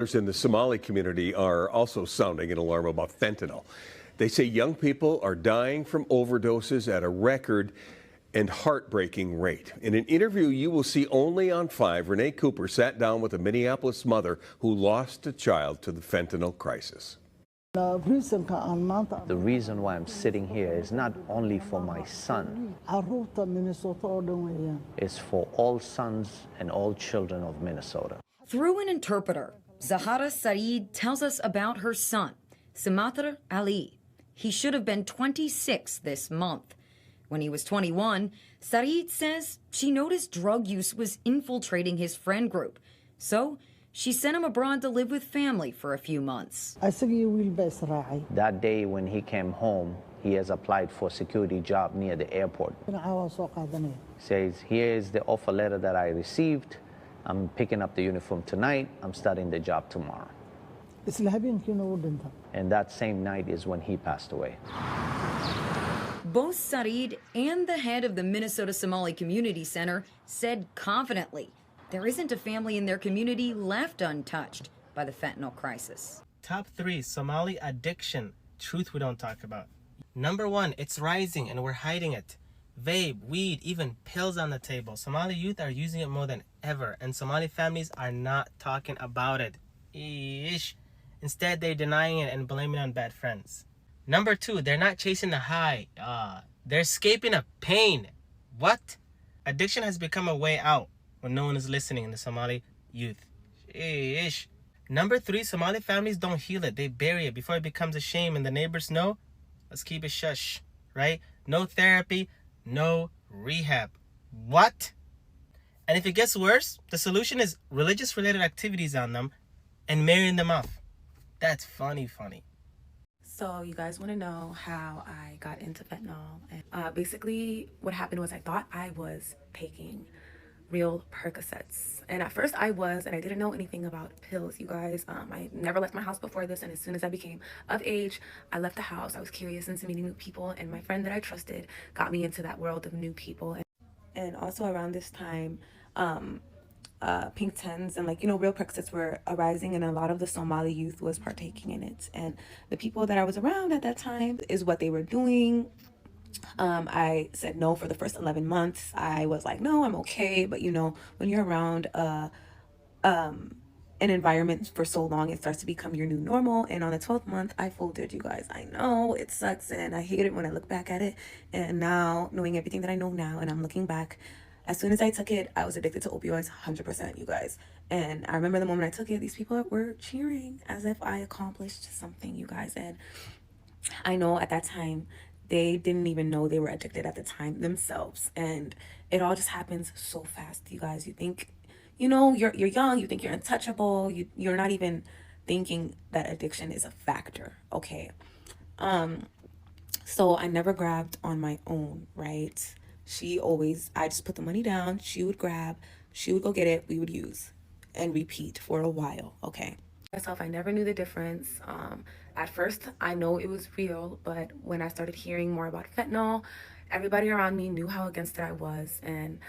In the Somali community are also sounding an alarm about fentanyl. They say young people are dying from overdoses at a record and heartbreaking rate. In an interview you will see only on 5, Renee Cooper sat down with a Minneapolis mother who lost a child to the fentanyl crisis. The reason why I'm sitting here is not only for my son, it's for all sons and all children of Minnesota. Through an interpreter, Zahara Saeed tells us about her son, Simatr Ali. He should have been 26 this month. When he was 21, Saeed says she noticed drug use was infiltrating his friend group. So she sent him abroad to live with family for a few months. That day when he came home, he has applied for a security job near the airport. Says, here's the offer letter that I received. I'm picking up the uniform tonight. I'm starting the job tomorrow. And that same night is when he passed away. Both Saeed and the head of the Minnesota Somali Community Center said confidently there isn't a family in their community left untouched by the fentanyl crisis. Top 3, Somali addiction. Truth we don't talk about. Number 1, it's rising and we're hiding it. Vape, weed, even pills on the table. Somali youth are using it more than ever, and Somali families are not talking about it. Eesh. Instead, they're denying it and blaming it on bad friends. Number 2, they're not chasing the high. They're escaping a pain. What? Addiction has become a way out when no one is listening in the Somali youth. Eesh. Number 3, Somali families don't heal it. They bury it before it becomes a shame and the neighbors know. Let's keep it shush, right? No therapy, no rehab. What? And if it gets worse, the solution is religious related activities on them and marrying them off. That's funny. So you guys want to know how I got into fentanyl. And basically what happened was I thought I was taking real Percocets. And at first I was, and I didn't know anything about pills, you guys. I never left my house before this, and as soon as I became of age, I left the house. I was curious into meeting new people, and my friend that I trusted got me into that world of new people. And also around this time, pink tens and real Percocets were arising, and a lot of the Somali youth was partaking in it. And the people that I was around at that time is what they were doing. I said no for the first 11 months. I was like, no, I'm okay. But when you're around an environment for so long, it starts to become your new normal. And on the 12th month, I folded, you guys. I know it sucks and I hate it when I look back at it. And now, knowing everything that I know now, and I'm looking back, as soon as I took it, I was addicted to opioids 100%, you guys. And I remember the moment I took it, these people were cheering as if I accomplished something, you guys. And I know at that time, they didn't even know they were addicted at the time themselves. And it all just happens so fast, you guys. You think, you're young, you think you're untouchable. You're not even thinking that addiction is a factor, okay? So I never grabbed on my own, right? I just put the money down, she would grab, she would go get it, we would use and repeat for a while, okay? Myself, I never knew the difference. At first, I know it was real, but when I started hearing more about fentanyl, everybody around me knew how against it I was, and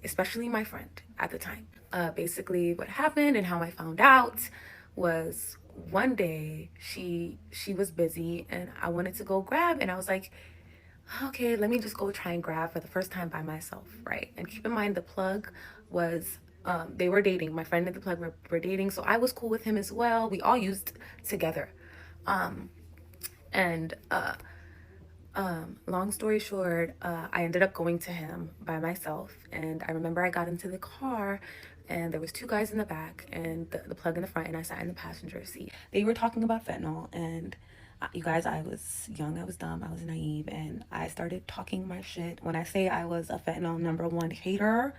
especially my friend at the time. Basically, what happened and how I found out was one day she was busy and I wanted to go grab, and I was like, okay, let me just go try and grab for the first time by myself, right? And keep in mind, the plug was they were dating. My friend and the plug were dating, so I was cool with him as well. We all used together. Long story short, I ended up going to him by myself, and I remember I got into the car and there was 2 guys in the back and the plug in the front, and I sat in the passenger seat. They were talking about fentanyl, and you guys, I was young, I was dumb, I was naive, and I started talking my shit. When I say I was a fentanyl #1 hater,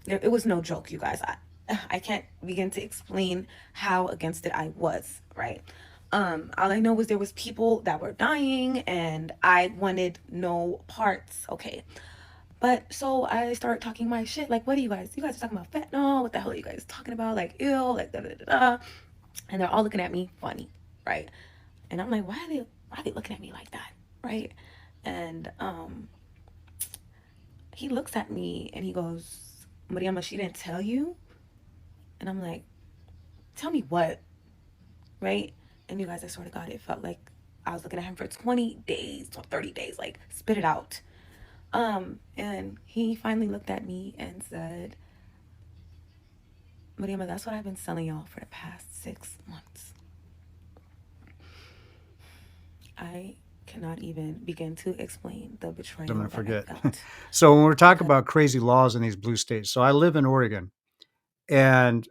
it was no joke, you guys. I can't begin to explain how against it I was, right? All I know was there was people that were dying and I wanted no parts, okay? But so I started talking my shit, like, what are you guys are talking about fentanyl? What the hell are you guys talking about? Like, ew, like, da da da da. And they're all looking at me funny, right? And I'm like, why are they looking at me like that, right? And he looks at me and he goes, Mariama, she didn't tell you? And I'm like, tell me what, right? And you guys, I swear to God, it felt like I was looking at him for 20 days, 30 days, like, spit it out. And he finally looked at me and said, Mariama, that's what I've been selling y'all for the past 6 months. I cannot even begin to explain the betrayal. I'm going to forget. So when we're talking about crazy laws in these blue states, so I live in Oregon, and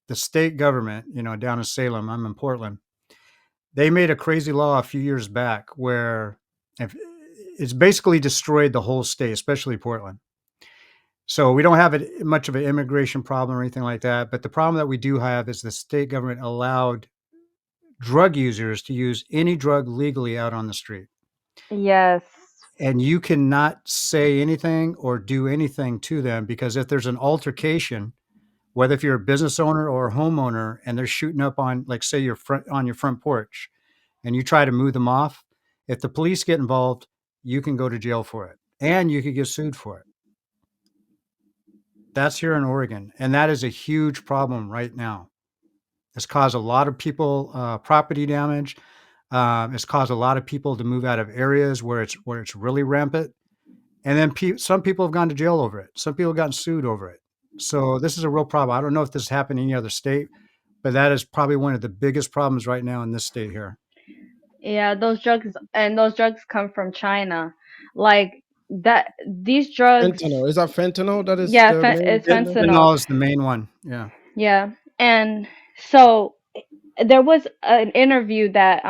the state government, you know, down in Salem, I'm in Portland, they made a crazy law a few years back where it's basically destroyed the whole state, especially Portland. So we don't have much of an immigration problem or anything like that. But the problem that we do have is the state government allowed drug users to use any drug legally out on the street. Yes. And you cannot say anything or do anything to them, because if there's an altercation, whether if you're a business owner or a homeowner and they're shooting up on, like, say, your front porch, and you try to move them off, if the police get involved, you can go to jail for it, and you could get sued for it. That's here in Oregon, and that is a huge problem right now. It's caused a lot of people property damage. It's caused a lot of people to move out of areas where it's really rampant. And then some people have gone to jail over it. Some people have gotten sued over it. So this is a real problem. I don't know if this happened in any other state, but that is probably one of the biggest problems right now in this state here. Yeah, those drugs come from China. Like that, these drugs. Fentanyl. Is that fentanyl? That is Yeah, the main it's thing? fentanyl. Fentanyl is the main one. Yeah. Yeah, and so there was an interview that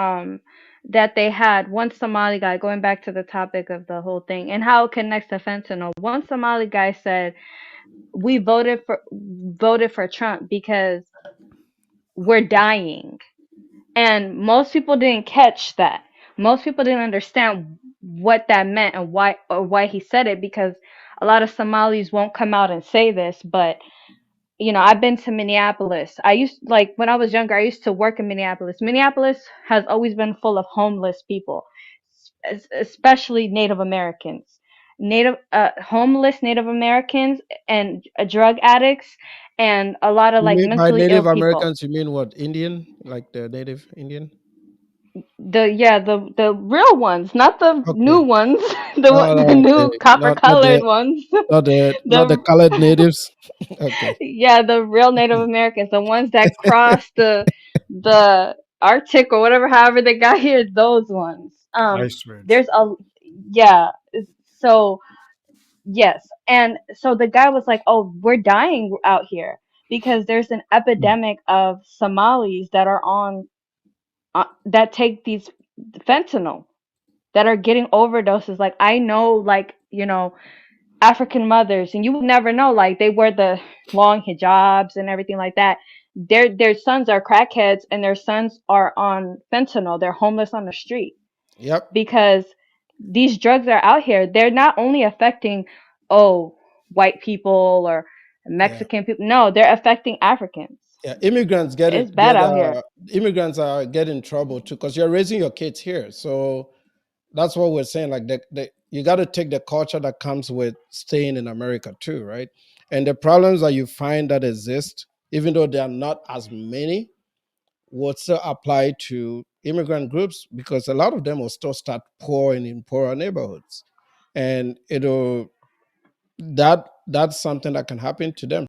that they had, one Somali guy, going back to the topic of the whole thing and how it connects to fentanyl. One Somali guy said, "We voted for Trump because we're dying." And most people didn't catch that. Most people didn't understand what that meant and why he said it, because a lot of Somalis won't come out and say this, but you know, I've been to Minneapolis. When I was younger, I used to work in Minneapolis. Minneapolis has always been full of homeless people, especially Native Americans. Homeless Native Americans and drug addicts, and a lot of You mean by mentally ill Native people. Americans, you mean what? Indian? Like the native Indian? The real ones, not the new ones, the new Okay. copper colored ones. Not the colored natives. Okay. Yeah, the real Native Americans, the ones that crossed the Arctic or whatever, however they got here, those ones. Ice Ridge. There's a yeah. So yes, and so the guy was like, "Oh, we're dying out here because there's an epidemic of Somalis that are on that take these fentanyl, that are getting overdoses." Like, I know, like, you know, African mothers, and you would never know, like, they wear the long hijabs and everything like that. Their sons are crackheads, and their sons are on fentanyl. They're homeless on the street. Yep. Because these drugs are out here. They're not only affecting white people or Mexican people. No, they're affecting Africans. Yeah, immigrants It's bad out here. Immigrants are getting in trouble too, because you're raising your kids here. So that's what we're saying. Like, you got to take the culture that comes with staying in America too, right? And the problems that you find that exist, even though there are not as many, would still apply to immigrant groups, because a lot of them will still start pouring in poorer neighborhoods, and that's something that can happen to them.